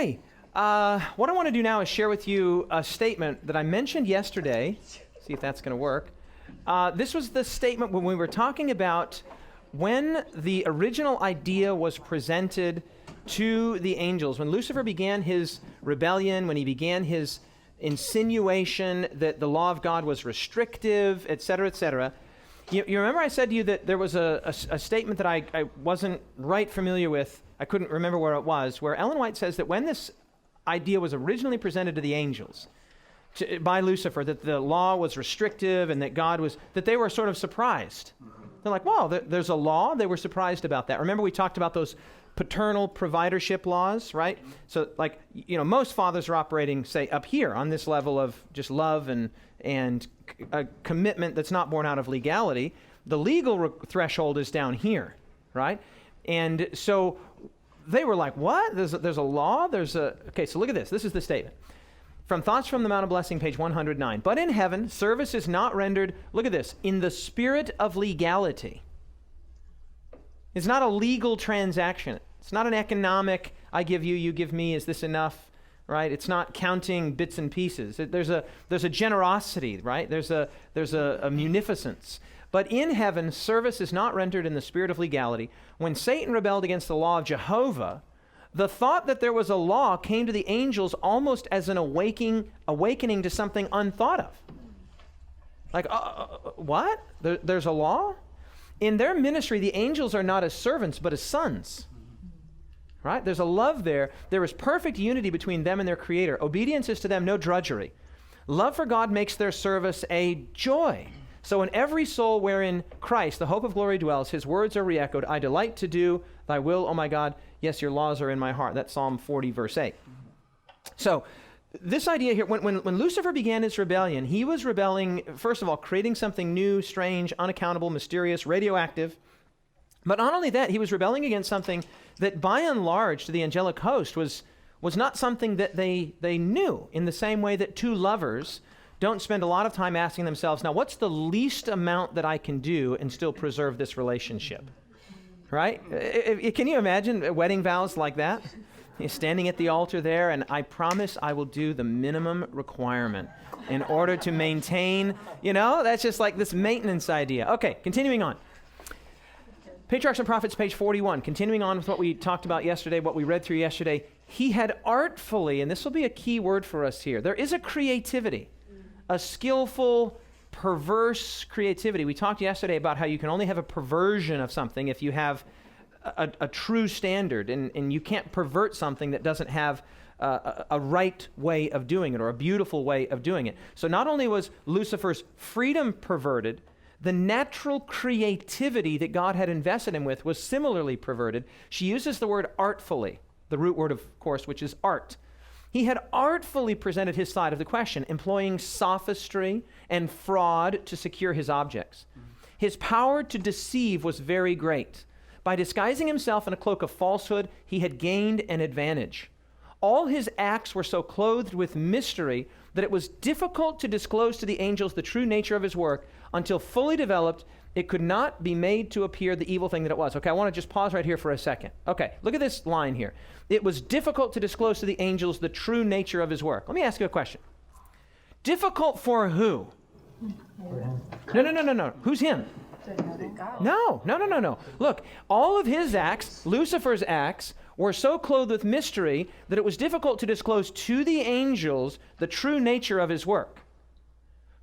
Okay, what I want to do now is share with you a statement that I mentioned yesterday. See if that's going to work. This was the statement when we were talking about when the original idea was presented to the angels. When Lucifer began his rebellion, when he began his insinuation that the law of God was restrictive, etc., etc. You remember I said to you that there was a statement that I wasn't right familiar with. I couldn't remember where it was, where Ellen White says that when this idea was originally presented to the angels by Lucifer, that the law was restrictive and that God was, that they were sort of surprised. They're like, wow, there's a law? They were surprised about that. Remember we talked about those paternal providership laws, right? So like, most fathers are operating, say, up here on this level of just love and a commitment that's not born out of legality. The legal threshold is down here, right? And so they were like, what? There's a law? Okay, so look at this. This is the statement. From Thoughts from the Mount of Blessing, page 109. But in heaven, service is not rendered, look at this, in the spirit of legality. It's not a legal transaction. It's not an economic, I give you, you give me, is this enough, right? It's not counting bits and pieces. There's a generosity, right? There's a munificence. But in heaven, service is not rendered in the spirit of legality. When Satan rebelled against the law of Jehovah, the thought that there was a law came to the angels almost as an awakening to something unthought of. Like, what? There's a law? In their ministry, the angels are not as servants, but as sons. Right? There's a love there. There is perfect unity between them and their Creator. Obedience is to them no drudgery. Love for God makes their service a joy. So in every soul wherein Christ, the hope of glory, dwells, his words are re-echoed. I delight to do thy will, O my God. Yes, your laws are in my heart. That's Psalm 40, verse 8. So this idea here, when Lucifer began his rebellion, he was rebelling, first of all, creating something new, strange, unaccountable, mysterious, radioactive. But not only that, he was rebelling against something that by and large to the angelic host was not something that they knew, in the same way that two lovers don't spend a lot of time asking themselves, now what's the least amount that I can do and still preserve this relationship? Right? Can you imagine wedding vows like that? You're standing at the altar there, and I promise I will do the minimum requirement in order to maintain, that's just like this maintenance idea. Okay, continuing on. Patriarchs and Prophets, page 41, continuing on with what we talked about yesterday, what we read through yesterday. He had artfully, and this will be a key word for us here, there is a creativity, a skillful, perverse creativity. We talked yesterday about how you can only have a perversion of something if you have a true standard, and you can't pervert something that doesn't have a right way of doing it or a beautiful way of doing it. So not only was Lucifer's freedom perverted, the natural creativity that God had invested him with was similarly perverted. She uses the word artfully, the root word, of course, which is art. He had artfully presented his side of the question, employing sophistry and fraud to secure his objects. His power to deceive was very great. By disguising himself in a cloak of falsehood, he had gained an advantage. All his acts were so clothed with mystery that it was difficult to disclose to the angels the true nature of his work. Until fully developed, it could not be made to appear the evil thing that it was. Okay, I want to just pause right here for a second. Okay, look at this line here. It was difficult to disclose to the angels the true nature of his work. Let me ask you a question. Difficult for who? No. Who's him? No. Look, all of his acts, Lucifer's acts, were so clothed with mystery that it was difficult to disclose to the angels the true nature of his work.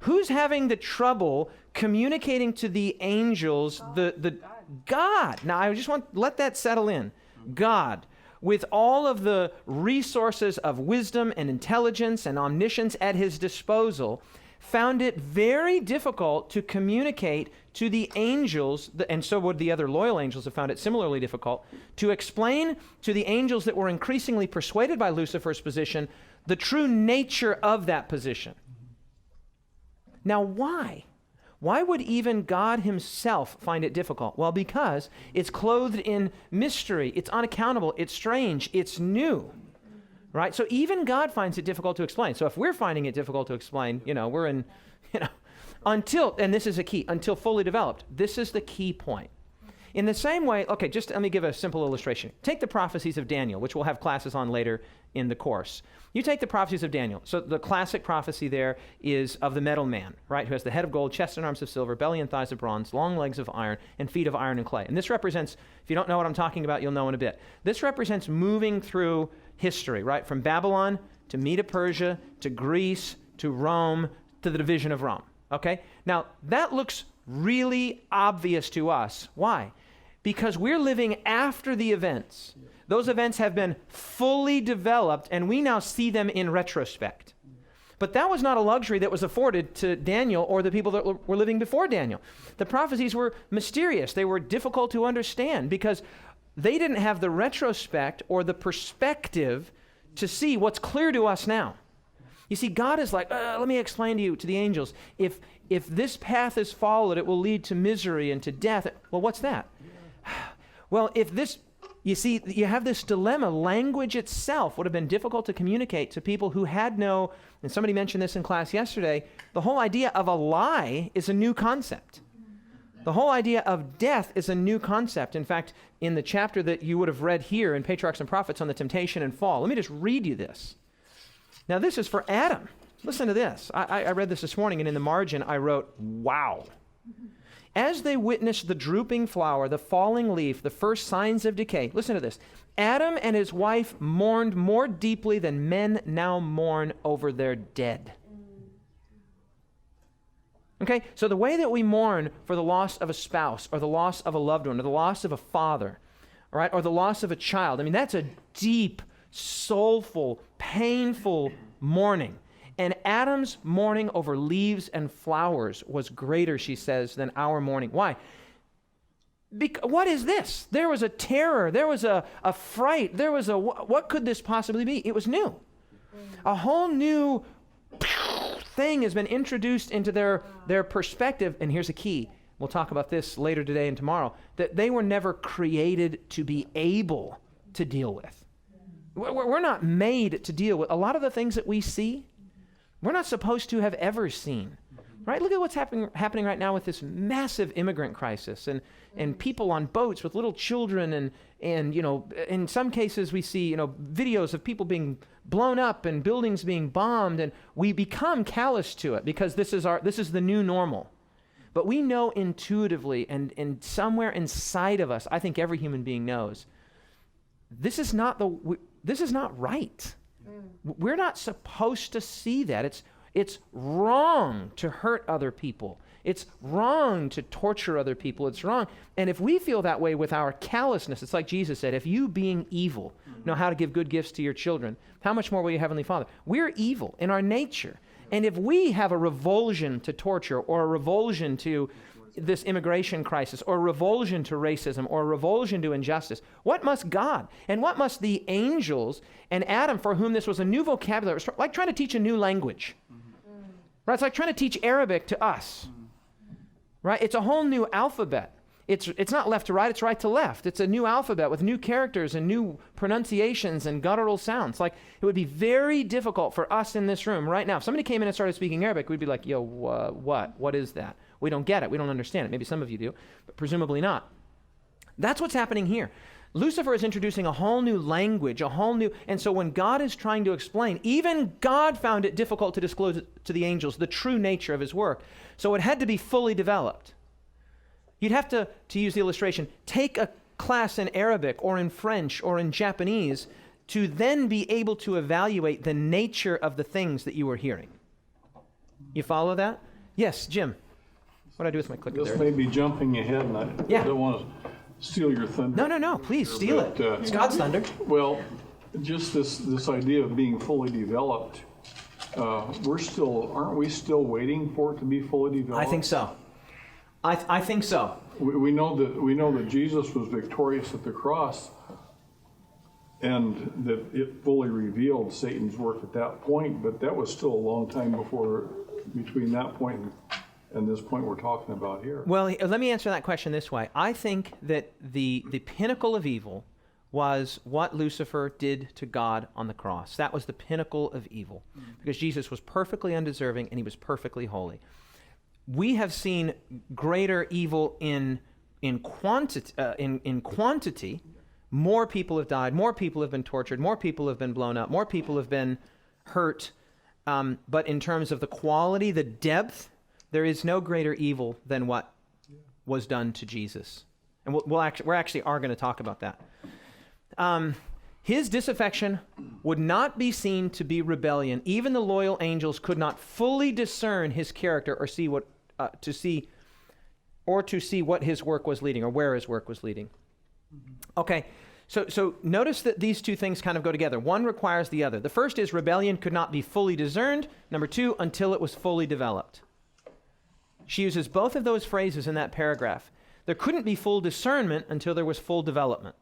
Who's having the trouble communicating to the angels the God? Now, I just want to let that settle in. God, with all of the resources of wisdom and intelligence and omniscience at his disposal, found it very difficult to communicate to the angels, and so would the other loyal angels have found it similarly difficult, to explain to the angels that were increasingly persuaded by Lucifer's position the true nature of that position. Now, why? Why would even God himself find it difficult? Well, because it's clothed in mystery, it's unaccountable, it's strange, it's new. Right? So even God finds it difficult to explain. So if we're finding it difficult to explain, we're in, until, and this is a key, until fully developed. This is the key point. In the same way, okay, just let me give a simple illustration. Take the prophecies of Daniel, which we'll have classes on later in the course. You take the prophecies of Daniel. So the classic prophecy there is of the metal man, right, who has the head of gold, chest and arms of silver, belly and thighs of bronze, long legs of iron, and feet of iron and clay. And this represents, if you don't know what I'm talking about, you'll know in a bit. This represents moving through history, right, from Babylon to Medo-Persia to Greece to Rome to the division of Rome, okay? Now, that looks really obvious to us. Why? Because we're living after the events. Those events have been fully developed, and we now see them in retrospect. But that was not a luxury that was afforded to Daniel or the people that were living before Daniel. The prophecies were mysterious. They were difficult to understand because they didn't have the retrospect or the perspective to see what's clear to us now. You see, God is like, let me explain to you, to the angels, if this path is followed, it will lead to misery and to death. Well, what's that? Well, if this, you see, you have this dilemma. Language itself would have been difficult to communicate to people who had no, and somebody mentioned this in class yesterday, the whole idea of a lie is a new concept. The whole idea of death is a new concept. In fact, in the chapter that you would have read here in Patriarchs and Prophets on the temptation and fall, let me just read you this. Now, this is for Adam. Listen to this. I read this morning, and in the margin, I wrote, wow. As they witnessed the drooping flower, the falling leaf, the first signs of decay, listen to this. Adam and his wife mourned more deeply than men now mourn over their dead. Okay, so the way that we mourn for the loss of a spouse or the loss of a loved one or the loss of a father, all right, or the loss of a child, I mean, that's a deep, soulful, painful mourning. And Adam's mourning over leaves and flowers was greater, she says, than our mourning. Why? What is this? There was a terror. There was a fright. There was what could this possibly be? It was new. A whole new thing has been introduced into their perspective. And here's a key. We'll talk about this later today and tomorrow. That they were never created to be able to deal with. We're not made to deal with. A lot of the things that we see, we're not supposed to have ever seen, right? Look at what's happening right now with this massive immigrant crisis and people on boats with little children and you know, in some cases we see, you know, videos of people being blown up and buildings being bombed, and we become callous to it because this is the new normal. But we know intuitively and somewhere inside of us, I think every human being knows, this is not right. We're not supposed to see that. It's wrong to hurt other people. It's wrong to torture other people. It's wrong. And if we feel that way with our callousness, it's like Jesus said, if you being evil know how to give good gifts to your children, how much more will your Heavenly Father? We're evil in our nature. And if we have a revulsion to torture or a revulsion to this immigration crisis or revulsion to racism or revulsion to injustice, what must God and what must the angels and Adam, for whom this was a new vocabulary, it's like trying to teach a new language. Right? It's like trying to teach Arabic to us. Right? It's a whole new alphabet. It's not left to right, it's right to left. It's a new alphabet with new characters and new pronunciations and guttural sounds. Like, it would be very difficult for us in this room right now. If somebody came in and started speaking Arabic, we'd be like, yo, what? What is that? We don't get it. We don't understand it. Maybe some of you do, but presumably not. That's what's happening here. Lucifer is introducing a whole new language, and so when God is trying to explain, even God found it difficult to disclose to the angels the true nature of his work. So it had to be fully developed. You'd have to use the illustration, take a class in Arabic or in French or in Japanese to then be able to evaluate the nature of the things that you were hearing. You follow that? Yes, Jim. What do I do with my clicker there? This may be jumping ahead, and I don't want to steal your thunder. No. Please, steal it. It's God's thunder. Well, just this idea of being fully developed, aren't we still waiting for it to be fully developed? I think so. I think so. We know that Jesus was victorious at the cross, and that it fully revealed Satan's work at that point, but that was still a long time between that point and this point we're talking about here. Well, let me answer that question this way. I think that the pinnacle of evil was what Lucifer did to God on the cross. That was the pinnacle of evil, because Jesus was perfectly undeserving and he was perfectly holy. We have seen greater evil in in quantity, more people have died, more people have been tortured, more people have been blown up, more people have been hurt. But in terms of the quality, the depth, there is no greater evil than what was done to Jesus. And we're actually going to talk about that. His disaffection would not be seen to be rebellion. Even the loyal angels could not fully discern his character or see what his work was leading or where his work was leading. Okay, so notice that these two things kind of go together. One requires the other. The first is rebellion could not be fully discerned. Number two, until it was fully developed. She uses both of those phrases in that paragraph. There couldn't be full discernment until there was full development.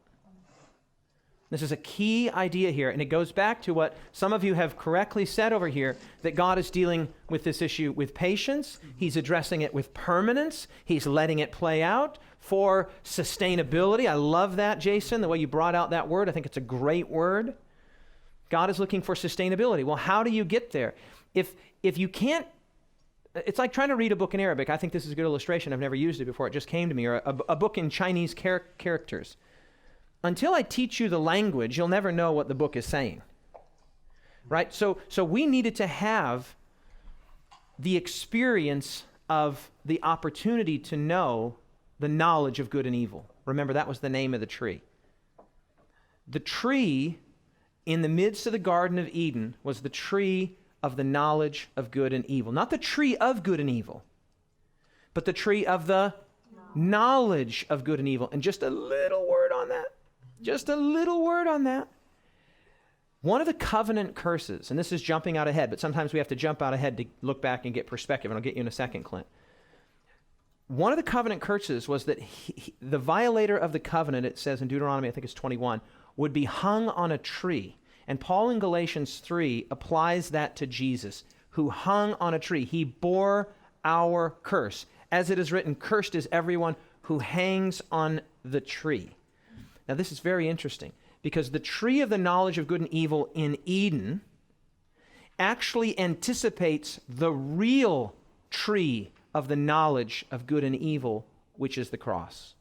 This is a key idea here, and it goes back to what some of you have correctly said over here, that God is dealing with this issue with patience. He's addressing it with permanence. He's letting it play out for sustainability. I love that, Jason, the way you brought out that word. I think it's a great word. God is looking for sustainability. Well, how do you get there? If you can't, it's like trying to read a book in Arabic. I think this is a good illustration. I've never used it before. It just came to me. Or a book in Chinese characters. Until I teach you the language, you'll never know what the book is saying, right? So we needed to have the experience of the opportunity to know the knowledge of good and evil. Remember, that was the name of the tree. The tree in the midst of the Garden of Eden was the tree of the knowledge of good and evil. Not the tree of good and evil, but the tree of the knowledge of good and evil. And just a little word on that. Just a little word on that. One of the covenant curses, and this is jumping out ahead, but sometimes we have to jump out ahead to look back and get perspective, and I'll get you in a second, Clint. One of the covenant curses was that the violator of the covenant, it says in Deuteronomy, I think it's 21, would be hung on a tree. And Paul in Galatians 3 applies that to Jesus, who hung on a tree. He bore our curse. As it is written, cursed is everyone who hangs on the tree. Now, this is very interesting because the tree of the knowledge of good and evil in Eden actually anticipates the real tree of the knowledge of good and evil, which is the cross.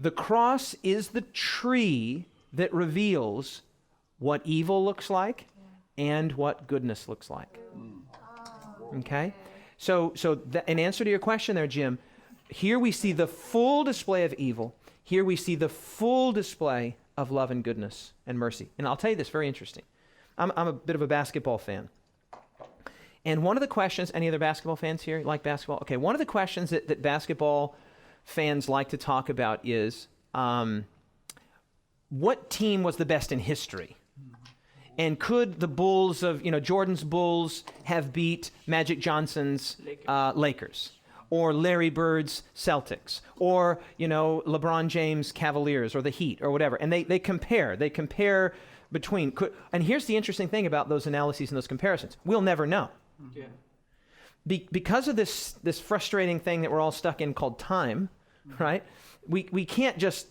The cross is the tree that reveals what evil looks like and what goodness looks like. Okay? So in answer to your question there, Jim, here we see the full display of evil. Here we see the full display of love and goodness and mercy. And I'll tell you this, very interesting. I'm a bit of a basketball fan. And one of the questions, any other basketball fans here like basketball? Okay, one of the questions that basketball fans like to talk about is, what team was the best in history? And could the Bulls of, Jordan's Bulls have beat Magic Johnson's Lakers? Or Larry Bird's Celtics, or, LeBron James' Cavaliers, or the Heat, or whatever. And they compare between, and here's the interesting thing about those analyses and those comparisons. We'll never know. Yeah. Because of this frustrating thing that we're all stuck in called time, right? We can't just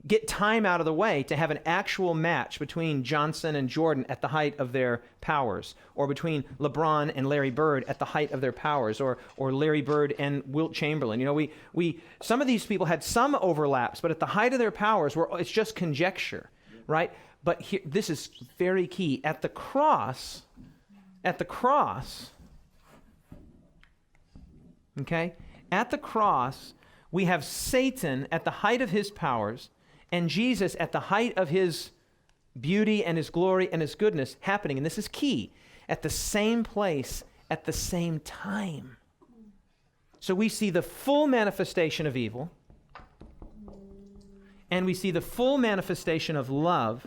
get time out of the way to have an actual match between Johnson and Jordan at the height of their powers, or between LeBron and Larry Bird at the height of their powers, or Larry Bird and Wilt Chamberlain. We some of these people had some overlaps, but at the height of their powers, it's just conjecture, right? But here, this is very key. At the cross, okay? At the cross, we have Satan at the height of his powers and Jesus at the height of his beauty and his glory and his goodness happening, and this is key, at the same place at the same time. So we see the full manifestation of evil, and we see the full manifestation of love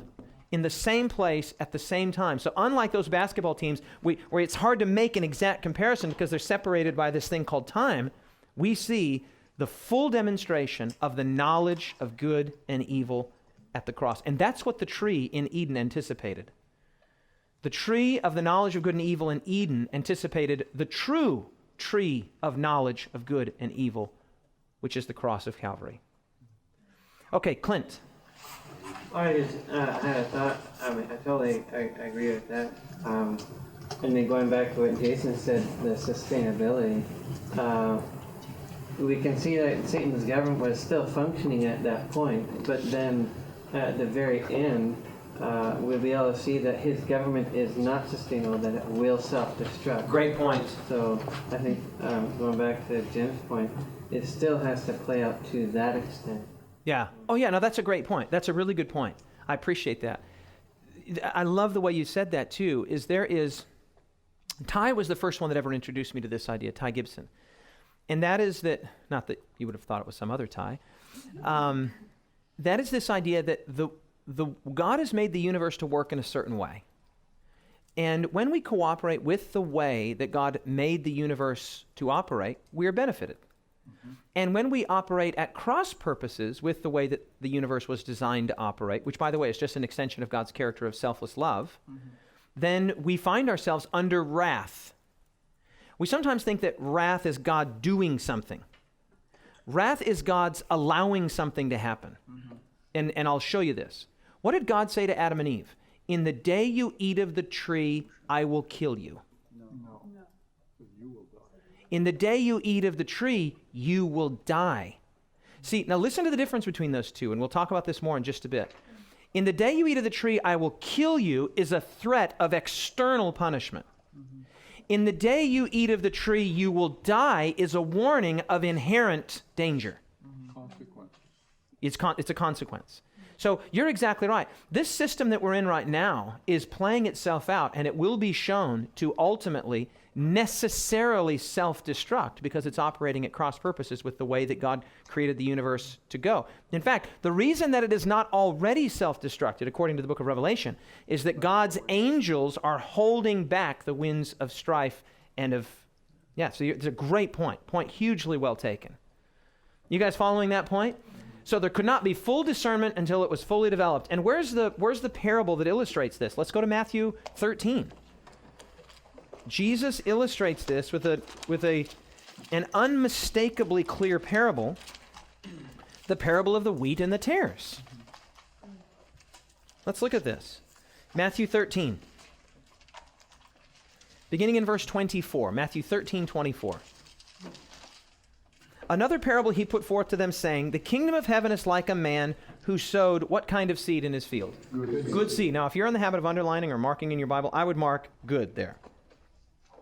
in the same place at the same time. So unlike those basketball teams where it's hard to make an exact comparison because they're separated by this thing called time, we see the full demonstration of the knowledge of good and evil at the cross. And that's what the tree in Eden anticipated. The tree of the knowledge of good and evil in Eden anticipated the true tree of knowledge of good and evil, which is the cross of Calvary. Okay, Clint. I had a thought. I totally agree with that. And then going back to what Jason said, the sustainability. we can see that Satan's government was still functioning at that point, but then at the very end, we'll be able to see that his government is not sustainable, that it will self-destruct. Great point. So I think, going back to Jim's point, it still has to play out to that extent. Yeah. Oh, yeah. No, that's a great point. That's a really good point. I appreciate that. I love the way you said that, too, Ty was the first one that ever introduced me to this idea, Ty Gibson. And that is that, not that you would have thought it was some other Ty, that is this idea that God has made the universe to work in a certain way. And when we cooperate with the way that God made the universe to operate, we are benefited. And when we operate at cross purposes with the way that the universe was designed to operate, which, by the way, is just an extension of God's character of selfless love, then we find ourselves under wrath. We sometimes think that wrath is God doing something. Wrath is God's allowing something to happen. And I'll show you this. What did God say to Adam and Eve? In the day you eat of the tree, I will kill you. No. You will die. In the day you eat of the tree, you will die. See, now listen to the difference between those two, and we'll talk about this more in just a bit. In the day you eat of the tree, I will kill you is a threat of external punishment. In the day you eat of the tree, you will die is a warning of inherent danger. Consequence. It's a consequence. So you're exactly right. This system that we're in right now is playing itself out, and it will be shown to ultimately necessarily self-destruct because it's operating at cross purposes with the way that God created the universe to go. In fact, the reason that it is not already self-destructed, according to the book of Revelation, is that God's angels are holding back the winds of strife and of... Yeah, so it's a great point. Point hugely well taken. You guys following that point? So there could not be full discernment until it was fully developed. And where's the parable that illustrates this? Let's go to Matthew 13. Jesus illustrates this with an unmistakably clear parable, the parable of the wheat and the tares. Let's look at this. Matthew 13. Beginning in verse 24. Matthew 13:24. Another parable he put forth to them, saying, the kingdom of heaven is like a man who sowed what kind of seed in his field? Good seed. Now, if you're in the habit of underlining or marking in your Bible, I would mark good there.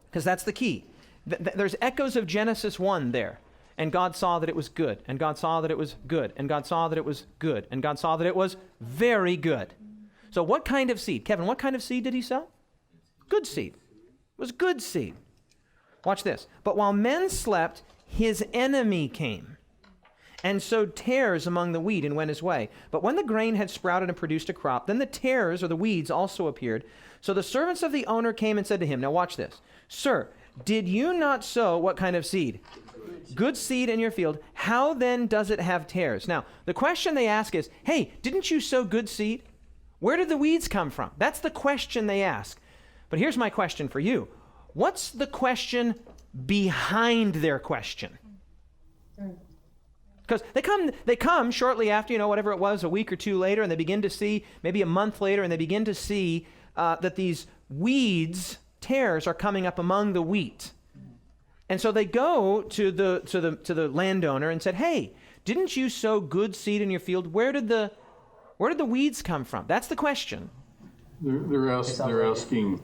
Because that's the key. There's echoes of Genesis 1 there. And God saw that it was good. And God saw that it was good. And God saw that it was good. And God saw that it was very good. So what kind of seed? Kevin, what kind of seed did he sow? Good seed. It was good seed. Watch this. But while men slept, his enemy came and sowed tares among the wheat and went his way. But when the grain had sprouted and produced a crop, then the tares or the weeds also appeared. So the servants of the owner came and said to him, now watch this. Sir, did you not sow what kind of seed? Good seed in your field. How then does it have tares? Now, the question they ask is, hey, didn't you sow good seed? Where did the weeds come from? That's the question they ask. But here's my question for you. What's the question behind their question? Because they come shortly after, whatever it was, a week or two later, and they begin to see, maybe a month later, and they begin to see that these weeds, tares, are coming up among the wheat. And so they go to the landowner and said, hey, didn't you sow good seed in your field? Where did the weeds come from? That's the question. They're asking,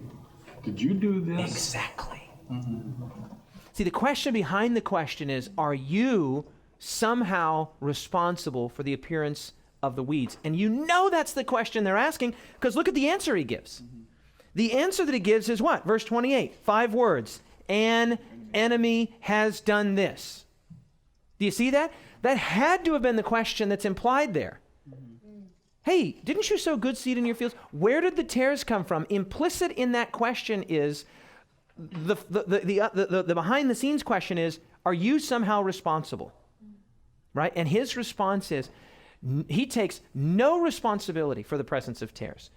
did you do this? Exactly. Mm-hmm. See, the question behind the question is, are you somehow responsible for the appearance of the weeds? And that's the question they're asking, because look at the answer he gives. Mm-hmm. The answer that he gives is what? Verse 28, 5 words. An enemy has done this. Do you see that? That had to have been the question that's implied there. Mm-hmm. Hey, didn't you sow good seed in your fields? Where did the tares come from? Implicit in that question is, the behind the scenes question is, are you somehow responsible? Right? And his response is, he takes no responsibility for the presence of tares.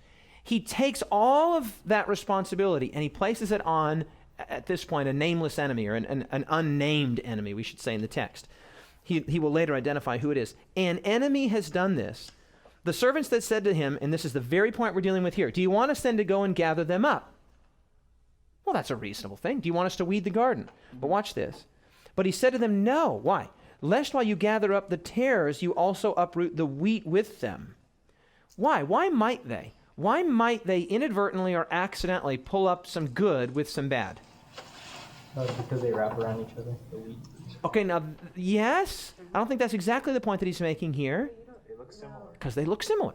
He takes all of that responsibility and he places it on, at this point, a nameless enemy, or an unnamed enemy, we should say in the text. He will later identify who it is. An enemy has done this. The servants that said to him, and this is the very point we're dealing with here, do you want us then to go and gather them up? Well, that's a reasonable thing. Do you want us to weed the garden? But watch this. But he said to them, no. Why? lest while you gather up the tares, you also uproot the wheat with them. Why? Why might they? Why might they inadvertently or accidentally pull up some good with some bad? Because they wrap around each other, the wheat. Okay, now, yes, I don't think that's exactly the point that he's making here. They look similar. Because they look similar.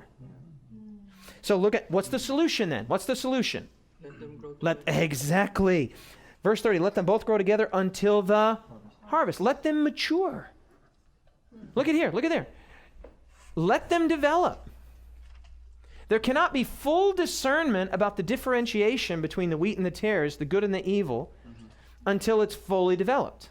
So look at, what's the solution then? What's the solution? Let them grow Exactly. Verse 30, let them both grow together until the harvest. Let them mature. Look at here, look at there. Let them develop. There cannot be full discernment about the differentiation between the wheat and the tares, the good and the evil, until it's fully developed.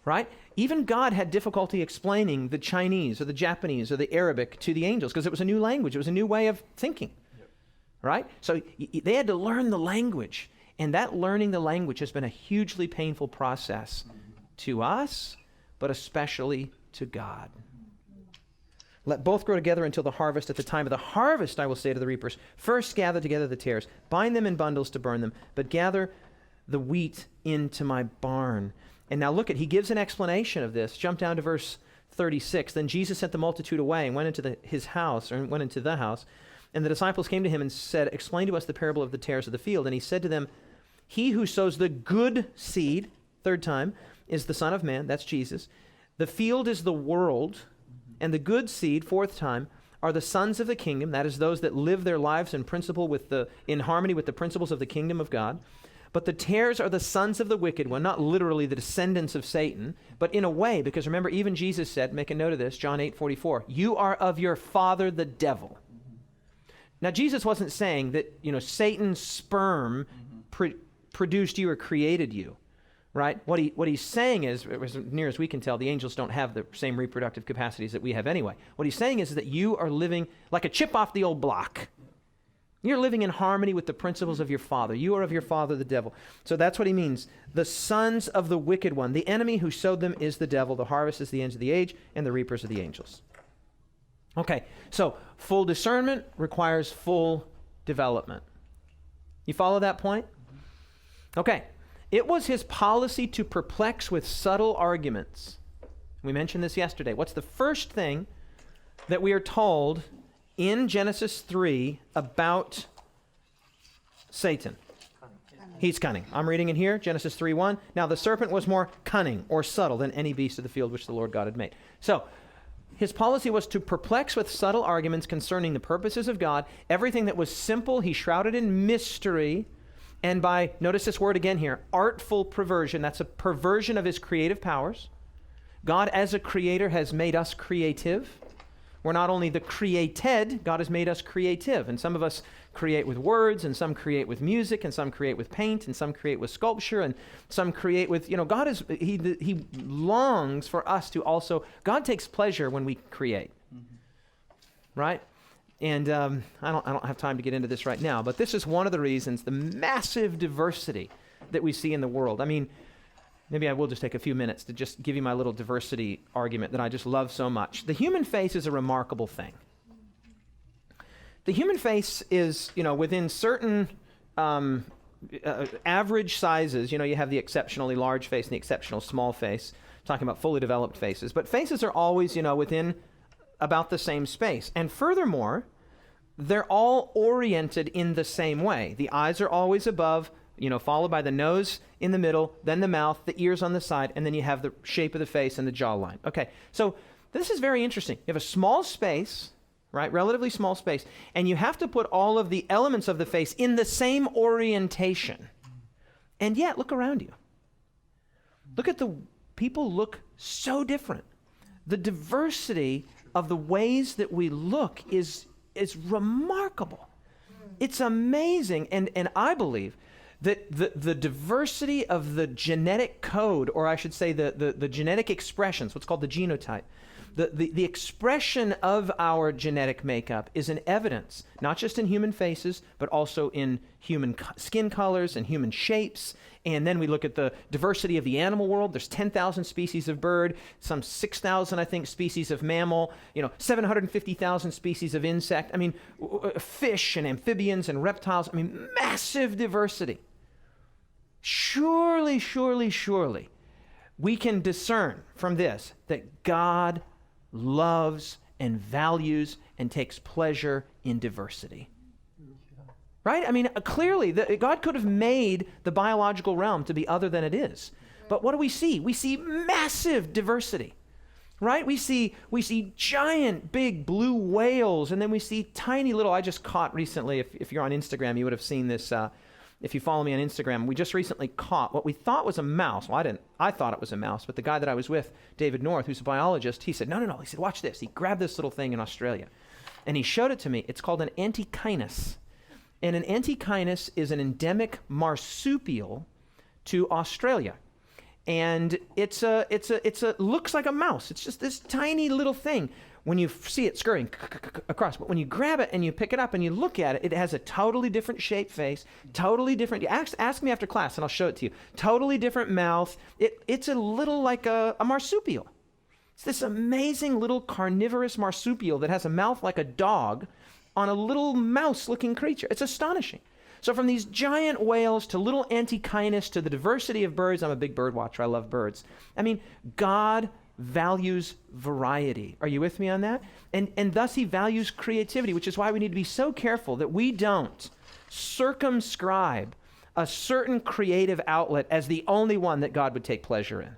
Right? Even God had difficulty explaining the Chinese or the Japanese or the Arabic to the angels because it was a new language. It was a new way of thinking. Right? So they had to learn the language. And that learning the language has been a hugely painful process to us, but especially to God. Let both grow together until the harvest. At the time of the harvest, I will say to the reapers, first gather together the tares, bind them in bundles to burn them, but gather the wheat into my barn. And now look at, he gives an explanation of this. Jump down to verse 36. Then Jesus sent the multitude away and went into the house, and the disciples came to him and said, explain to us the parable of the tares of the field. And he said to them, he who sows the good seed, third time, is the Son of Man, that's Jesus. The field is the world, and the good seed, fourth time, are the sons of the kingdom, that is those that live their lives in harmony with the principles of the kingdom of God. But the tares are the sons of the wicked one, not literally the descendants of Satan, but in a way, because remember, even Jesus said, make a note of this, John 8:44, you are of your father the devil. Now, Jesus wasn't saying that, Satan's sperm produced you or created you, right? What he's saying is, as near as we can tell, the angels don't have the same reproductive capacities that we have anyway. What he's saying is that you are living like a chip off the old block. You're living in harmony with the principles of your father. You are of your father, the devil. So that's what he means. The sons of the wicked one. The enemy who sowed them is the devil. The harvest is the end of the age, and the reapers are the angels. Okay, so full discernment requires full development. You follow that point? Okay. It was his policy to perplex with subtle arguments. We mentioned this yesterday. What's the first thing that we are told in Genesis 3 about Satan? He's cunning. I'm reading it here, Genesis 3:1. Now the serpent was more cunning or subtle than any beast of the field which the Lord God had made. So his policy was to perplex with subtle arguments concerning the purposes of God. Everything that was simple, he shrouded in mystery. And by, notice this word again here, artful perversion. That's a perversion of his creative powers. God as a creator has made us creative. We're not only the created, God has made us creative. And some of us create with words, and some create with music, and some create with paint, and some create with sculpture, and some create with, God is, he longs for us to also, God takes pleasure when we create. Right? And I don't have time to get into this right now, but this is one of the reasons, the massive diversity that we see in the world. I mean, maybe I will just take a few minutes to just give you my little diversity argument that I just love so much. The human face is a remarkable thing. The human face is, within certain average sizes, you have the exceptionally large face and the exceptional small face. I'm talking about fully developed faces. But faces are always, within about the same space. And furthermore, they're all oriented in the same way. The eyes are always above, followed by the nose in the middle, then the mouth, the ears on the side, and then you have the shape of the face and the jawline. Okay, so this is very interesting. You have a small space, right, relatively small space, and you have to put all of the elements of the face in the same orientation. And yet, look around you. Look at people look so different. The diversity of the ways that we look is remarkable. It's amazing. And I believe that the diversity of the genetic code, or I should say the genetic expressions, what's called the genotype, the expression of our genetic makeup is an evidence, not just in human faces, but also in human skin colors and human shapes. And then we look at the diversity of the animal world. There's 10,000 species of bird, some 6,000, I think, species of mammal, 750,000 species of insect. I mean, fish and amphibians and reptiles. I mean, massive diversity. Surely, we can discern from this that God loves and values and takes pleasure in diversity. Right? I mean, clearly, God could have made the biological realm to be other than it is. But what do we see? We see massive diversity. Right? We see giant, big blue whales, and then we see tiny little, I just caught recently, if you're on Instagram, you would have seen this. If you follow me on Instagram, we just recently caught what we thought was a mouse. Well, I thought it was a mouse, but the guy that I was with, David North, who's a biologist, he said, no. He said, watch this. He grabbed this little thing in Australia, and he showed it to me. It's called an antechinus. And an antechinus is an endemic marsupial to Australia. And it's looks like a mouse. It's just this tiny little thing. When you see it scurrying across, but when you grab it and you pick it up and you look at it, it has a totally different shaped face, totally different. Ask me after class and I'll show it to you. Totally different mouth. It's a little like a marsupial. It's this amazing little carnivorous marsupial that has a mouth like a dog on a little mouse-looking creature. It's astonishing. So from these giant whales to little antechinus to the diversity of birds, I'm a big bird watcher. I love birds. I mean, God values variety. Are you with me on that? And thus he values creativity, which is why we need to be so careful that we don't circumscribe a certain creative outlet as the only one that God would take pleasure in.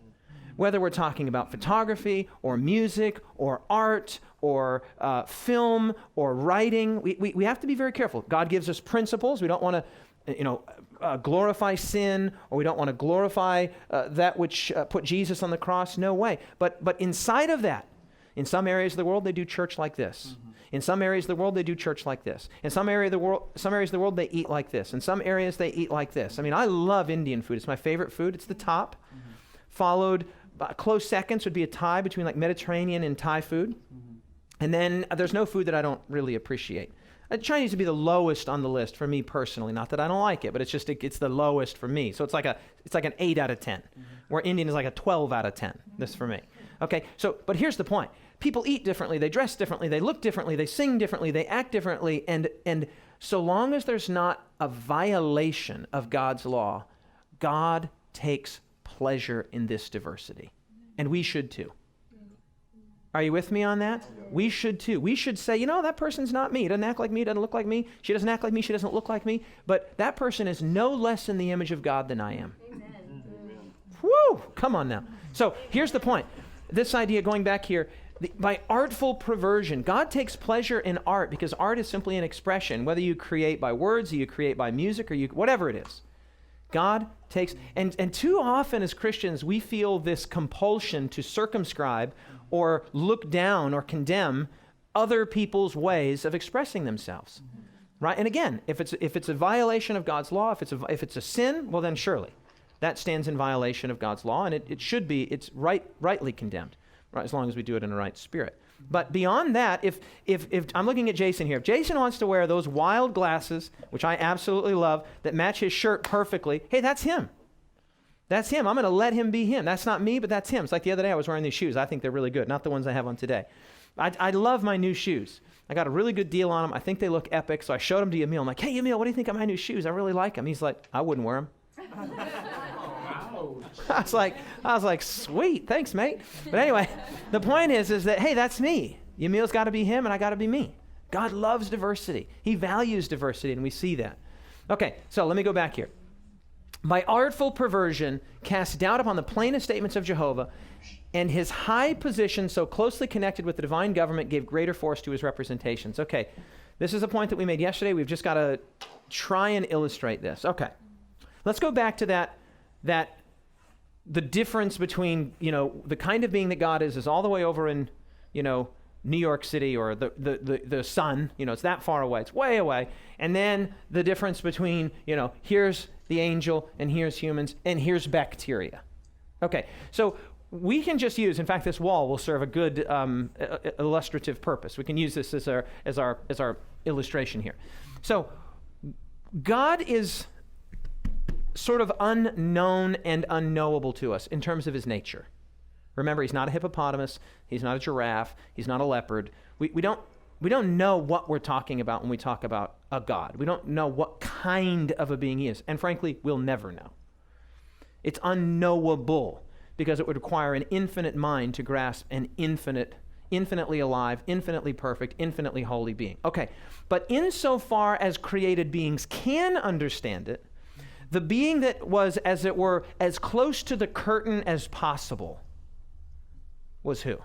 Whether we're talking about photography or music or art or film or writing, we have to be very careful. God gives us principles. We don't want to glorify sin, or we don't want to glorify that which put Jesus on the cross. No way. But inside of that, in some areas of the world, they do church like this. Mm-hmm. In some areas of the world, they do church like this. In some areas of the world, they eat like this. In some areas, they eat like this. I mean, I love Indian food. It's my favorite food. It's the top. Mm-hmm. Followed by close seconds would be a tie between like Mediterranean and Thai food. Mm-hmm. And then there's no food that I don't really appreciate. Chinese would be the lowest on the list for me personally. Not that I don't like it, but it's the lowest for me. So it's like an 8 out of 10, mm-hmm. where Indian is like a 12 out of 10. This for me. Okay, so but here's the point. People eat differently, they dress differently, they look differently, they sing differently, they act differently, and so long as there's not a violation of God's law, God takes pleasure in this diversity. And we should too. Are you with me on that? We should too. We should say, that person's not me. He doesn't act like me, doesn't look like me. She doesn't act like me, she doesn't look like me. But that person is no less in the image of God than I am. Amen. Woo! Come on now. So here's the point. This idea, going back here, by artful perversion, God takes pleasure in art because art is simply an expression, whether you create by words, or you create by music, or whatever it is. God takes, and too often as Christians, we feel this compulsion to circumscribe or look down or condemn other people's ways of expressing themselves, right? And again, if it's a violation of God's law, if it's a sin, well then surely that stands in violation of God's law, and it's rightly condemned, right? As long as we do it in the right spirit. But beyond that, if I'm looking at Jason here, if Jason wants to wear those wild glasses, which I absolutely love, that match his shirt perfectly, hey, that's him. That's him. I'm going to let him be him. That's not me, but that's him. It's like the other day I was wearing these shoes. I think they're really good, not the ones I have on today. I love my new shoes. I got a really good deal on them. I think they look epic, so I showed them to Emil. I'm like, hey, Emil, what do you think of my new shoes? I really like them. He's like, I wouldn't wear them. I was like, sweet, thanks, mate. But anyway, the point is that, hey, that's me. Emil's got to be him, and I got to be me. God loves diversity. He values diversity, and we see that. Okay, so let me go back here. By artful perversion, cast doubt upon the plainest statements of Jehovah, and his high position, so closely connected with the divine government, gave greater force to his representations. Okay, this is a point that we made yesterday. We've just got to try and illustrate this. Okay, let's go back to that the difference between, the kind of being that God is all the way over in, New York City, or the sun, it's that far away. It's way away. And then the difference between, here's the angel, and here's humans, and here's bacteria. Okay, so we can just use, in fact, this wall will serve a good illustrative purpose. We can use this as our illustration here. So God is sort of unknown and unknowable to us in terms of his nature. Remember, he's not a hippopotamus, he's not a giraffe, he's not a leopard. We don't know what we're talking about when we talk about a God. We don't know what kind of a being he is. And frankly, we'll never know. It's unknowable. because it would require an infinite mind to grasp an infinitely alive, infinitely perfect, infinitely holy being. Okay, but insofar as created beings can understand it, the being that was, as it were, as close to the curtain as possible was who?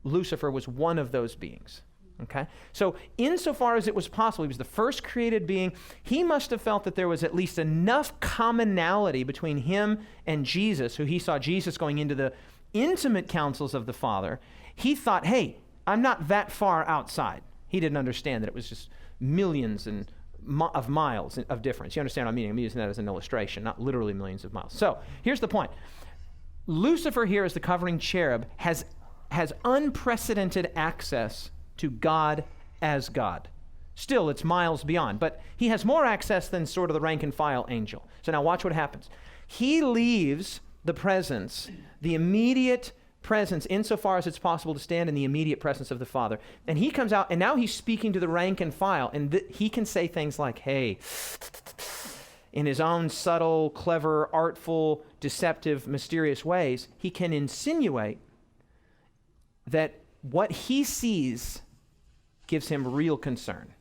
Lucifer was one of those beings. Okay? So insofar as it was possible, he was the first created being, he must have felt that there was at least enough commonality between him and Jesus, who he saw Jesus going into the intimate counsels of the Father. He thought, hey, I'm not that far outside. He didn't understand that it was just millions of miles of difference. You understand what I mean? I'm using that as an illustration, not literally millions of miles. So here's the point. Lucifer here as the covering cherub has unprecedented access to God as God. Still, it's miles beyond, but he has more access than sort of the rank and file angel. So now watch what happens. He leaves the presence, the immediate presence, insofar as it's possible to stand in the immediate presence of the Father. And he comes out, and now he's speaking to the rank and file, and he can say things like, hey, in his own subtle, clever, artful, deceptive, mysterious ways, he can insinuate that what he sees gives him real concern.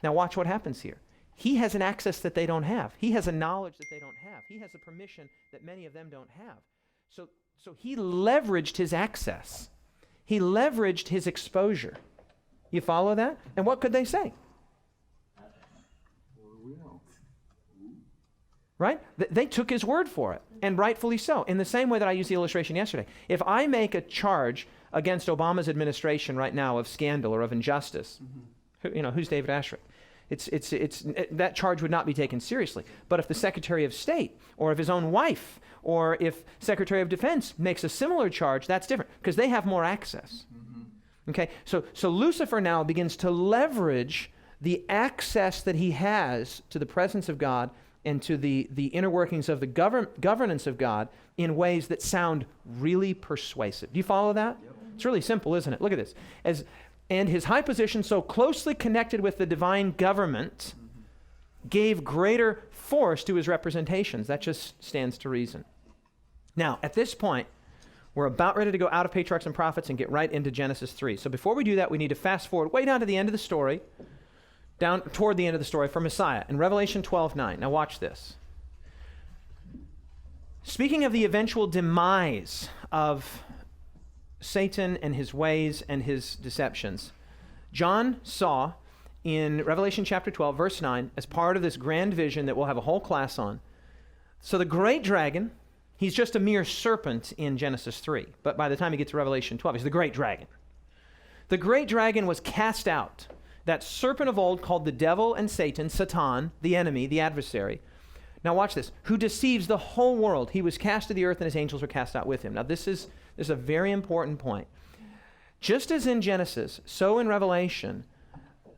Now watch what happens here. He has an access that they don't have. He has a knowledge that they don't have. He has a permission that many of them don't have. So he leveraged his access. He leveraged his exposure. You follow that? And what could they say? Right? They took his word for it, and rightfully so. In the same way that I used the illustration yesterday. If I make a charge against Obama's administration right now of scandal or of injustice, who's David Asherick? That charge would not be taken seriously. But if the Secretary of State, or if his own wife, or if Secretary of Defense makes a similar charge, that's different, because they have more access. Okay, so Lucifer now begins to leverage the access that he has to the presence of God and to the inner workings of the governance of God in ways that sound really persuasive. Do you follow that? Yep. It's really simple, isn't it? Look at this. And his high position, so closely connected with the divine government, gave greater force to his representations. That just stands to reason. Now, at this point, we're about ready to go out of Patriarchs and Prophets and get right into Genesis 3. So before we do that, we need to fast forward way down to the end of the story, down toward the end of the story for Messiah in Revelation 12:9. Now watch this. Speaking of the eventual demise of Satan and his ways and his deceptions, John saw in Revelation chapter 12, verse 9, as part of this grand vision that we'll have a whole class on. So the great dragon, he's just a mere serpent in Genesis 3, but by the time he gets to Revelation 12, he's the great dragon. The great dragon was cast out. That serpent of old called the devil and Satan, Satan, the enemy, the adversary. Now watch this. Who deceives the whole world. He was cast to the earth and his angels were cast out with him. Now this is a very important point. Just as in Genesis, so in Revelation,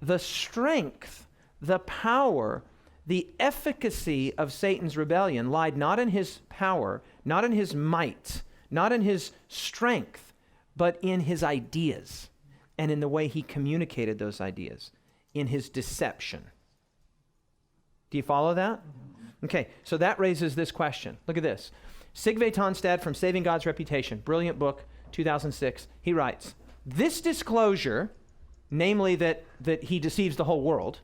the strength, the power, the efficacy of Satan's rebellion lied not in his power, not in his might, not in his strength, but in his ideas and in the way he communicated those ideas, in his deception. Do you follow that? Okay, so that raises this question. Look at this. Sigve Tonstad from Saving God's Reputation, brilliant book, 2006, he writes, this disclosure, namely that he deceives the whole world,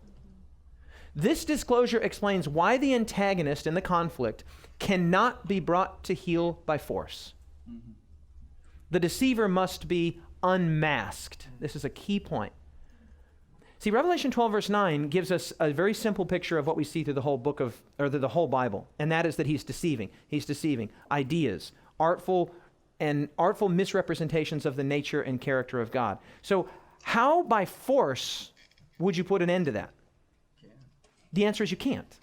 this disclosure explains why the antagonist in the conflict cannot be brought to heel by force. The deceiver must be unmasked. This is a key point. See, Revelation 12 verse 9 gives us a very simple picture of what we see through the whole book of, or the whole Bible, and that is that he's deceiving. He's deceiving ideas, artful misrepresentations of the nature and character of God. So how by force would you put an end to that? The answer is you can't.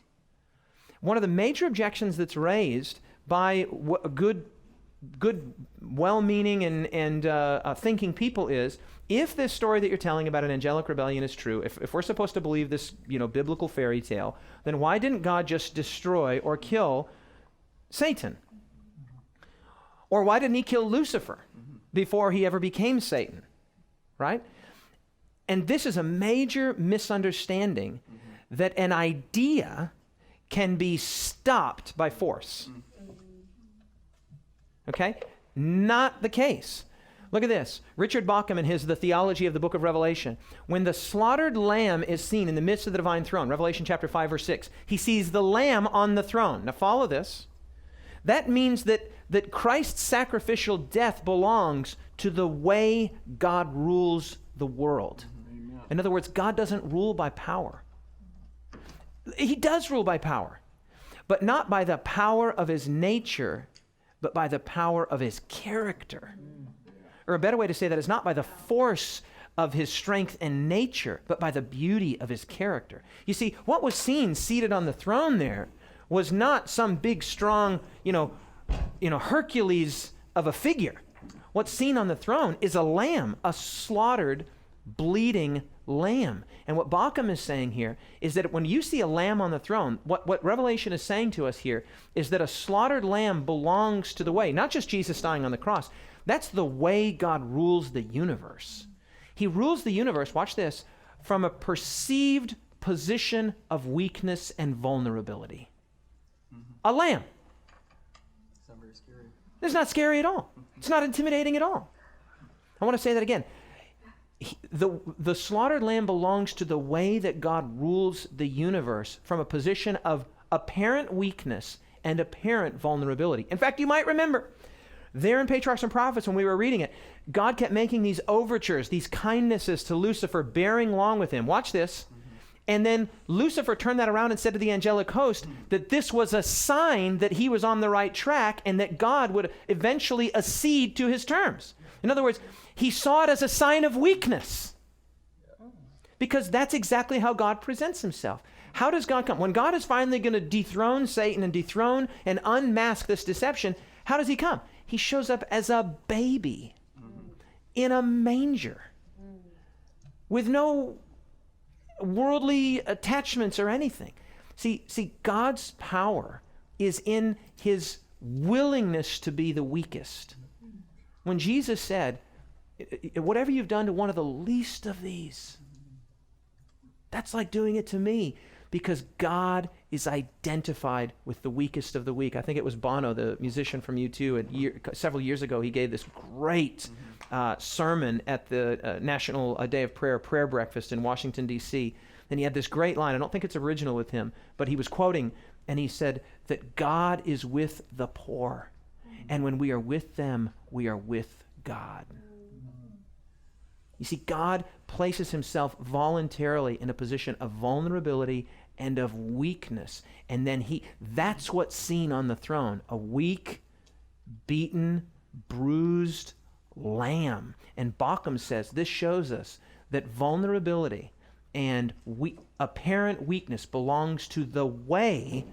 One of the major objections that's raised by good, well-meaning and thinking people is, if this story that you're telling about an angelic rebellion is true, if we're supposed to believe this, biblical fairy tale, then why didn't God just destroy or kill Satan? Or why didn't he kill Lucifer before he ever became Satan? Right? And this is a major misunderstanding that an idea can be stopped by force. Okay? Not the case. Look at this. Richard Bauckham in The Theology of the Book of Revelation. When the slaughtered lamb is seen in the midst of the divine throne, Revelation chapter 5, verse 6, he sees the lamb on the throne. Now follow this. That means that Christ's sacrificial death belongs to the way God rules the world. Amen. In other words, God doesn't rule by power. He does rule by power, but not by the power of his nature, but by the power of his character. Or a better way to say that is not by the force of his strength and nature, but by the beauty of his character. You see, what was seen seated on the throne there was not some big, strong, Hercules of a figure. What's seen on the throne is a lamb, a slaughtered, bleeding lamb. And what Bauckham is saying here is that when you see a lamb on the throne, what Revelation is saying to us here is that a slaughtered lamb belongs to the way, not just Jesus dying on the cross. That's the way God rules the universe. He rules the universe, watch this, from a perceived position of weakness and vulnerability. A lamb. It's not very scary. It's not scary at all. It's not intimidating at all. I want to say that again. The slaughtered lamb belongs to the way that God rules the universe from a position of apparent weakness and apparent vulnerability. In fact, you might remember there in Patriarchs and Prophets when we were reading it, God kept making these overtures, these kindnesses to Lucifer, bearing along with him. Watch this. And then Lucifer turned that around and said to the angelic host that this was a sign that he was on the right track and that God would eventually accede to his terms. In other words, he saw it as a sign of weakness because that's exactly how God presents himself. How does God come? When God is finally going to dethrone Satan and dethrone and unmask this deception, how does he come? He shows up as a baby in a manger with no worldly attachments or anything. See, God's power is in his willingness to be the weakest. When Jesus said, whatever you've done to one of the least of these, that's like doing it to me, because God is identified with the weakest of the weak. I think it was Bono, the musician from U2, several years ago, he gave this great sermon at the National Day of Prayer Breakfast in Washington, D.C. And he had this great line. I don't think it's original with him, but he was quoting, and he said that God is with the poor. And when we are with them, we are with God. You see, God places himself voluntarily in a position of vulnerability and of weakness. And then that's what's seen on the throne, a weak, beaten, bruised lamb. And Bauckham says this shows us that vulnerability and apparent weakness belongs to the way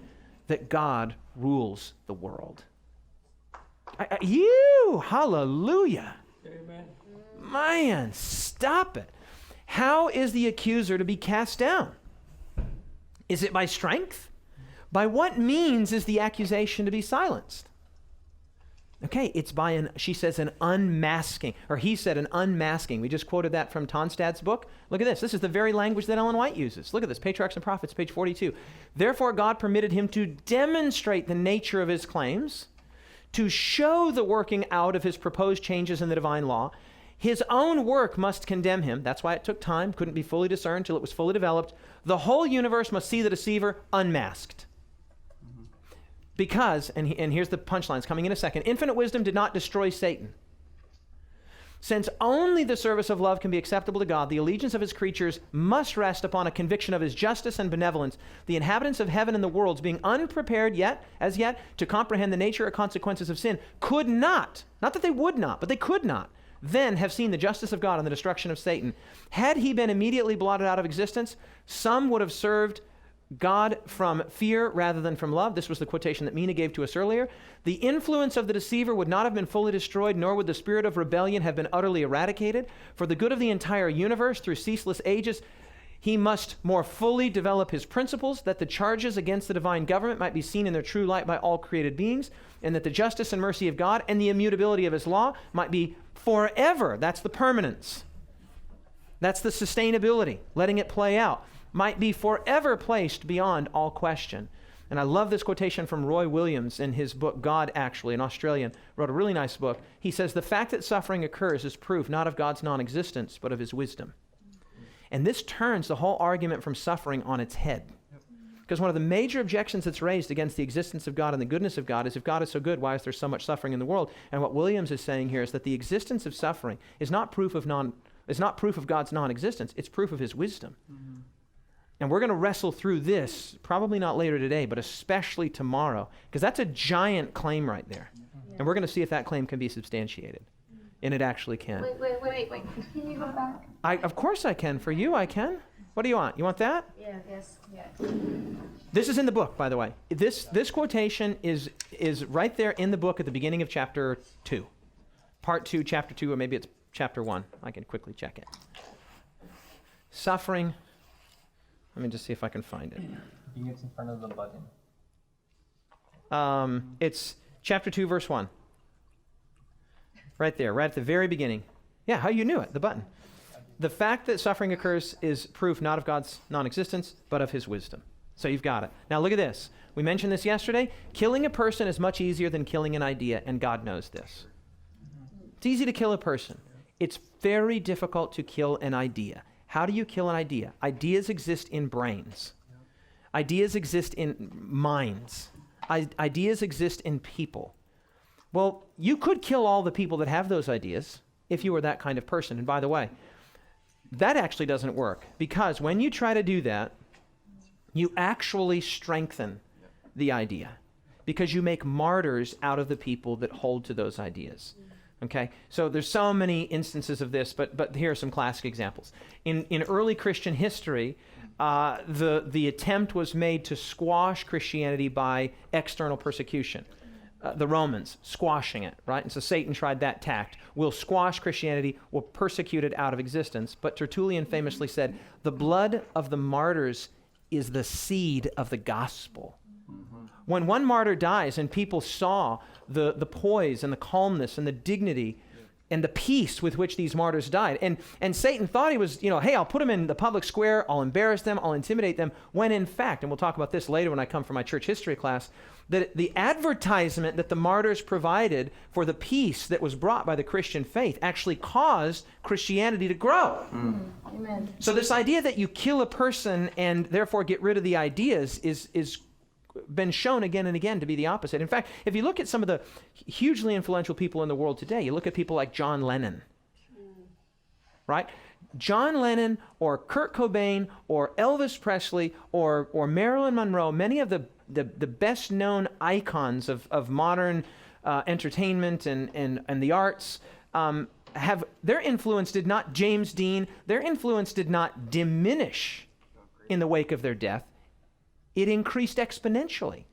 that God rules the world. Hallelujah. Amen. Man, stop it. How is the accuser to be cast down? Is it by strength? By what means is the accusation to be silenced? Okay, it's by she says an unmasking, or he said an unmasking. We just quoted that from Tonstad's book. Look at this. This is the very language that Ellen White uses. Look at this, Patriarchs and Prophets, page 42. Therefore, God permitted him to demonstrate the nature of his claims, to show the working out of his proposed changes in the divine law. His own work must condemn him. That's why it took time, couldn't be fully discerned till it was fully developed. The whole universe must see the deceiver unmasked. Because, and here's the punchlines coming in a second, infinite wisdom did not destroy Satan. Since only the service of love can be acceptable to God, the allegiance of his creatures must rest upon a conviction of his justice and benevolence. The inhabitants of heaven and the worlds, being unprepared as yet to comprehend the nature or consequences of sin, could not that they would not, but they could not, then have seen the justice of God and the destruction of Satan. Had he been immediately blotted out of existence, some would have served God from fear rather than from love. This was the quotation that Mina gave to us earlier. The influence of the deceiver would not have been fully destroyed, nor would the spirit of rebellion have been utterly eradicated. For the good of the entire universe through ceaseless ages, he must more fully develop his principles, that the charges against the divine government might be seen in their true light by all created beings, and that the justice and mercy of God and the immutability of his law might be forever. That's the permanence. That's the sustainability, letting it play out. Might be forever placed beyond all question. And I love this quotation from Roy Williams in his book, God Actually, an Australian, wrote a really nice book. He says, the fact that suffering occurs is proof not of God's non-existence, but of his wisdom. And this turns the whole argument from suffering on its head. Because one of the major objections that's raised against the existence of God and the goodness of God is, if God is so good, why is there so much suffering in the world? And what Williams is saying here is that the existence of suffering is not proof of God's non-existence, it's proof of his wisdom. Mm-hmm. And we're going to wrestle through this, probably not later today, but especially tomorrow, because that's a giant claim right there. Yeah. And we're going to see if that claim can be substantiated. And it actually can. Wait. Can you go back? Of course I can. For you, I can. What do you want? You want that? Yeah, yes. Yeah. This is in the book, by the way. This quotation is right there in the book at the beginning of chapter 2. Part 2, chapter 2, or maybe it's chapter 1. I can quickly check it. Suffering. Let me just see if I can find it. I think it's in front of the button. It's chapter 2, verse 1. Right there, right at the very beginning. Yeah, how you knew it, the button. The fact that suffering occurs is proof not of God's non-existence, but of his wisdom. So you've got it. Now look at this. We mentioned this yesterday. Killing a person is much easier than killing an idea, and God knows this. It's easy to kill a person. It's very difficult to kill an idea. How do you kill an idea? Ideas exist in brains. Ideas exist in minds. Ideas exist in people. Well, you could kill all the people that have those ideas if you were that kind of person. And by the way, that actually doesn't work, because when you try to do that, you actually strengthen the idea, because you make martyrs out of the people that hold to those ideas. Okay, so there's so many instances of this, but here are some classic examples. In early Christian history, the attempt was made to squash Christianity by external persecution. The Romans squashing it, right? And so Satan tried that tact. We'll squash Christianity, we'll persecute it out of existence. But Tertullian famously said, the blood of the martyrs is the seed of the gospel. Mm-hmm. When one martyr dies and people saw the poise and the calmness and the dignity and the peace with which these martyrs died, and Satan thought he was, hey, I'll put them in the public square, I'll embarrass them, I'll intimidate them, when in fact, and we'll talk about this later when I come for my church history class, that the advertisement that the martyrs provided for the peace that was brought by the Christian faith actually caused Christianity to grow. Amen. So this idea that you kill a person and therefore get rid of the ideas is been shown again and again to be the opposite. In fact, if you look at some of the hugely influential people in the world today, you look at people like John Lennon, right? John Lennon or Kurt Cobain or Elvis Presley or Marilyn Monroe, many of the best known icons of modern entertainment and the arts, have their influence did not, James Dean, their influence did not diminish in the wake of their death. It increased exponentially.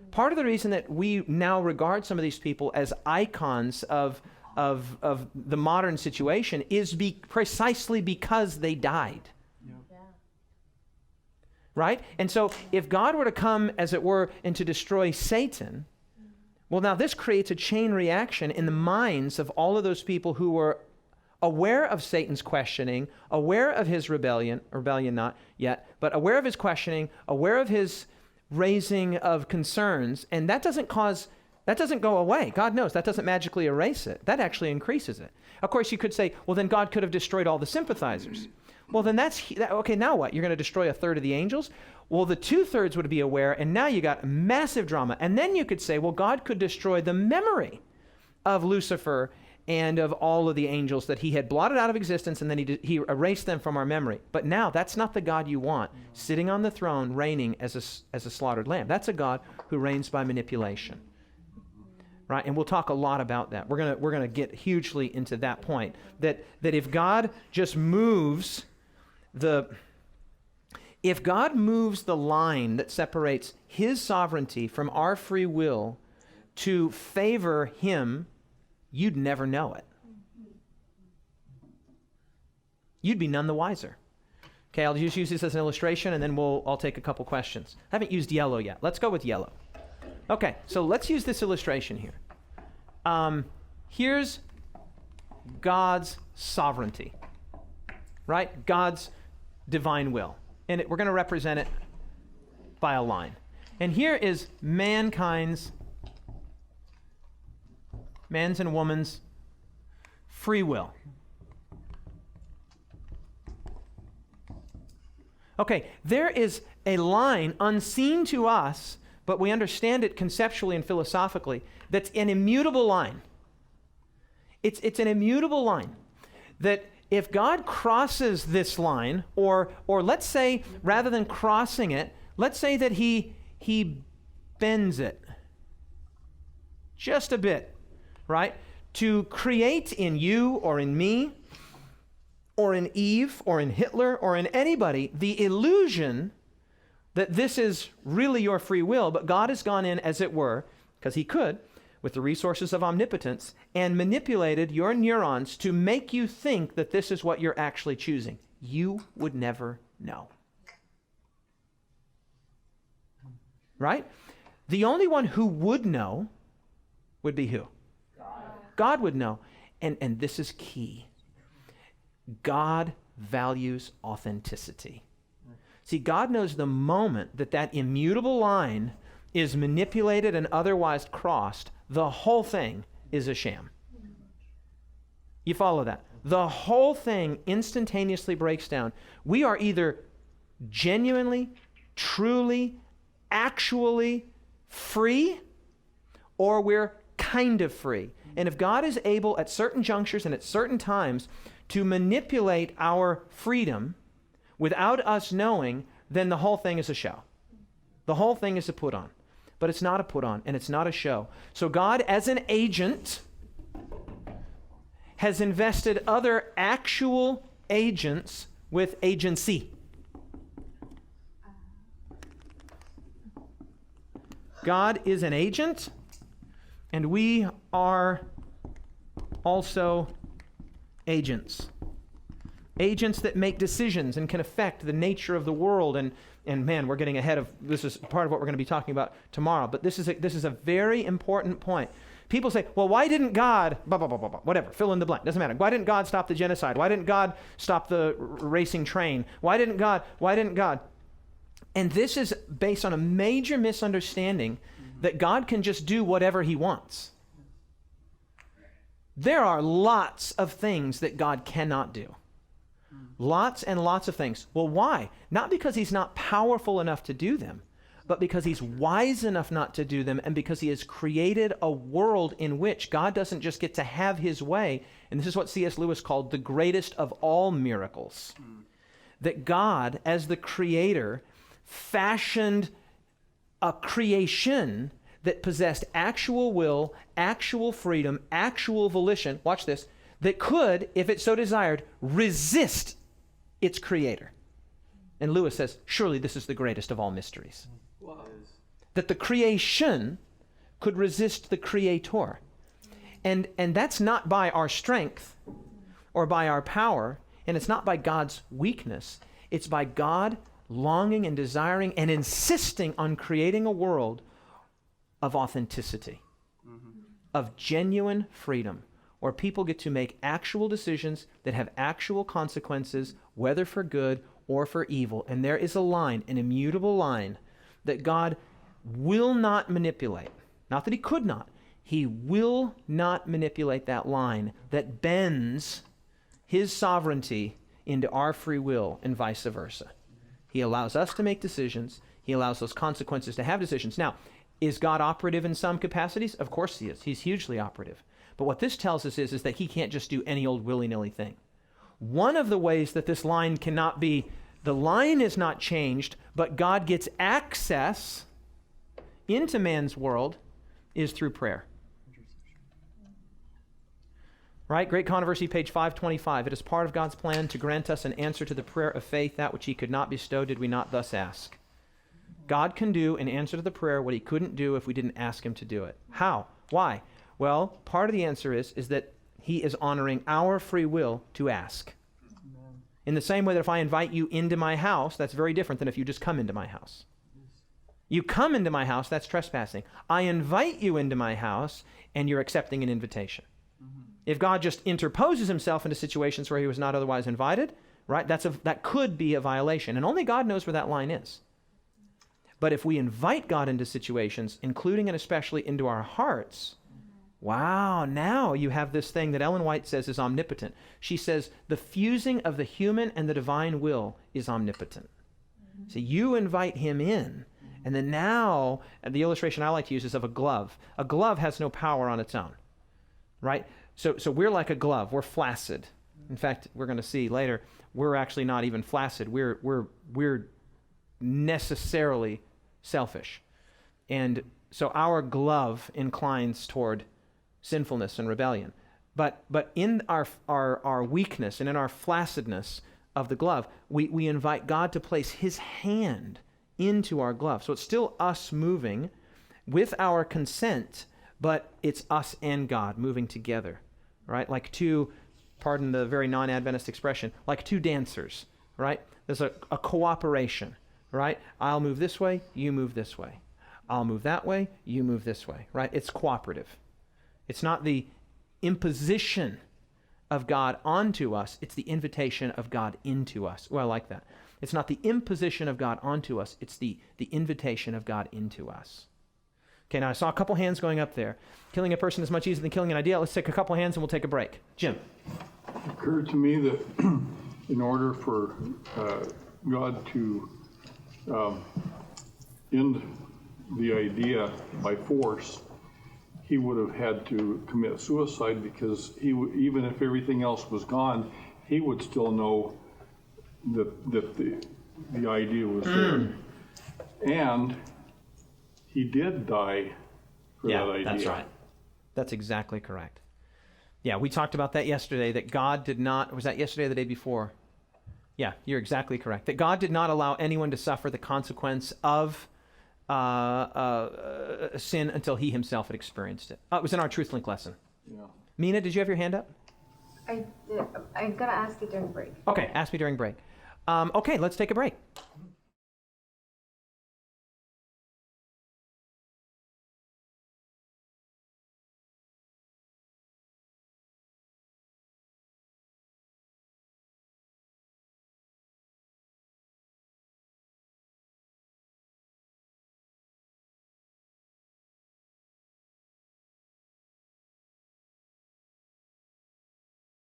Part of the reason that we now regard some of these people as icons of the modern situation is precisely because they died. Yeah. Right? And so if God were to come, as it were, and to destroy Satan, well, now this creates a chain reaction in the minds of all of those people who were aware of Satan's questioning, aware of his rebellion not yet, but aware of his questioning, aware of his raising of concerns, and that doesn't go away. God knows that doesn't magically erase it. That actually increases it. Of course, you could say, well, then God could have destroyed all the sympathizers. Well, then okay, now what? You're going to destroy a third of the angels? Well, the 2/3 would be aware, and now you got massive drama. And then you could say, well, God could destroy the memory of Lucifer and of all of the angels that he had blotted out of existence, and then he erased them from our memory. But now that's not the God you want, sitting on the throne, reigning as a slaughtered lamb. That's a God who reigns by manipulation. Right? And we'll talk a lot about that. We're gonna get hugely into that point. That if God just moves if God moves the line that separates his sovereignty from our free will to favor him, you'd never know it. You'd be none the wiser. Okay, I'll just use this as an illustration, and then I'll take a couple questions. I haven't used yellow yet. Let's go with yellow. Okay, so let's use this illustration here. Here's God's sovereignty, right? God's divine will. And we're going to represent it by a line. And here is man's and woman's free will. Okay, there is a line unseen to us, but we understand it conceptually and philosophically, that's an immutable line. It's an immutable line that if God crosses this line, or let's say, rather than crossing it, let's say that he bends it just a bit, right? To create in you or in me or in Eve or in Hitler or in anybody the illusion that this is really your free will, but God has gone in, as it were, because he could, with the resources of omnipotence, and manipulated your neurons to make you think that this is what you're actually choosing. You would never know. Right? The only one who would know would be who? God would know. And this is key. God values authenticity. See, God knows the moment that immutable line is manipulated and otherwise crossed, the whole thing is a sham. You follow that? The whole thing instantaneously breaks down. We are either genuinely, truly, actually free, or we're kind of free. And if God is able at certain junctures and at certain times to manipulate our freedom without us knowing, then the whole thing is a show. The whole thing is a put on. But it's not a put on, and it's not a show. So God, as an agent, has invested other actual agents with agency. God is an agent, and we are also agents. Agents that make decisions and can affect the nature of the world. And man, we're getting ahead of, this is part of what we're going to be talking about tomorrow. But this is a very important point. People say, well, why didn't God, blah, blah, blah, blah, blah, whatever, fill in the blank, doesn't matter. Why didn't God stop the genocide? Why didn't God stop the racing train? Why didn't God? And this is based on a major misunderstanding that God can just do whatever he wants. There are lots of things that God cannot do. Lots and lots of things. Well, why? Not because he's not powerful enough to do them, but because he's wise enough not to do them, and because he has created a world in which God doesn't just get to have his way. And this is what C.S. Lewis called the greatest of all miracles. That God, as the creator, fashioned a creation that possessed actual will, actual freedom, actual volition, watch this, that could, if it so desired, resist its creator. And Lewis says, surely this is the greatest of all mysteries. Wow. That the creation could resist the creator. And that's not by our strength or by our power, and it's not by God's weakness. It's by God longing and desiring and insisting on creating a world of authenticity, of genuine freedom, where people get to make actual decisions that have actual consequences, whether for good or for evil. And there is a line, an immutable line, that God will not manipulate. Not that he could not. He will not manipulate that line that bends his sovereignty into our free will and vice versa. He allows us to make decisions. He allows those consequences to have decisions. Now, is God operative in some capacities? Of course he is. He's hugely operative. But what this tells us is that he can't just do any old willy-nilly thing. One of the ways that this line cannot be, the line is not changed, but God gets access into man's world, is through prayer. Right? Great Controversy, page 525. It is part of God's plan to grant us an answer to the prayer of faith, that which he could not bestow, did we not thus ask. God can do in answer to the prayer what he couldn't do if we didn't ask him to do it. How? Why? Well, part of the answer is that he is honoring our free will to ask. Amen. In the same way that if I invite you into my house, that's very different than if you just come into my house. You come into my house, that's trespassing. I invite you into my house, and you're accepting an invitation. If God just interposes himself into situations where he was not otherwise invited, right, that could be a violation. And only God knows where that line is. But if we invite God into situations, including and especially into our hearts, wow, now you have this thing that Ellen White says is omnipotent. She says the fusing of the human and the divine will is omnipotent. So you invite him in, and then now, and the illustration I like to use is of a glove. A glove has no power on its own, right? So we're like a glove. We're flaccid. In fact, we're going to see later, we're actually not even flaccid. We're necessarily selfish. And so our glove inclines toward sinfulness and rebellion. But in our weakness and in our flaccidness of the glove, we invite God to place his hand into our glove. So it's still us moving with our consent, but it's us and God moving together, right? Like two, pardon the very non-Adventist expression, like two dancers, right? There's a cooperation, right? I'll move this way, you move this way. I'll move that way, you move this way, right? It's cooperative. It's not the imposition of God onto us, it's the invitation of God into us. Well, I like that. It's not the imposition of God onto us, it's the invitation of God into us. Okay, now I saw a couple hands going up there. Killing a person is much easier than killing an idea. Let's take a couple hands and we'll take a break. Jim. It occurred to me that in order for God to end the idea by force, he would have had to commit suicide, because even if everything else was gone, he would still know that the idea was there. And he did die for that idea. That's right. That's exactly correct. Yeah, we talked about that yesterday, that God did not, was that yesterday or the day before? Yeah, you're exactly correct. That God did not allow anyone to suffer the consequence of sin until he himself had experienced it. It was in our TruthLink lesson. Yeah. Mina, did you have your hand up? I did. I'm gonna ask you during break. Okay, ask me during break. Okay, let's take a break.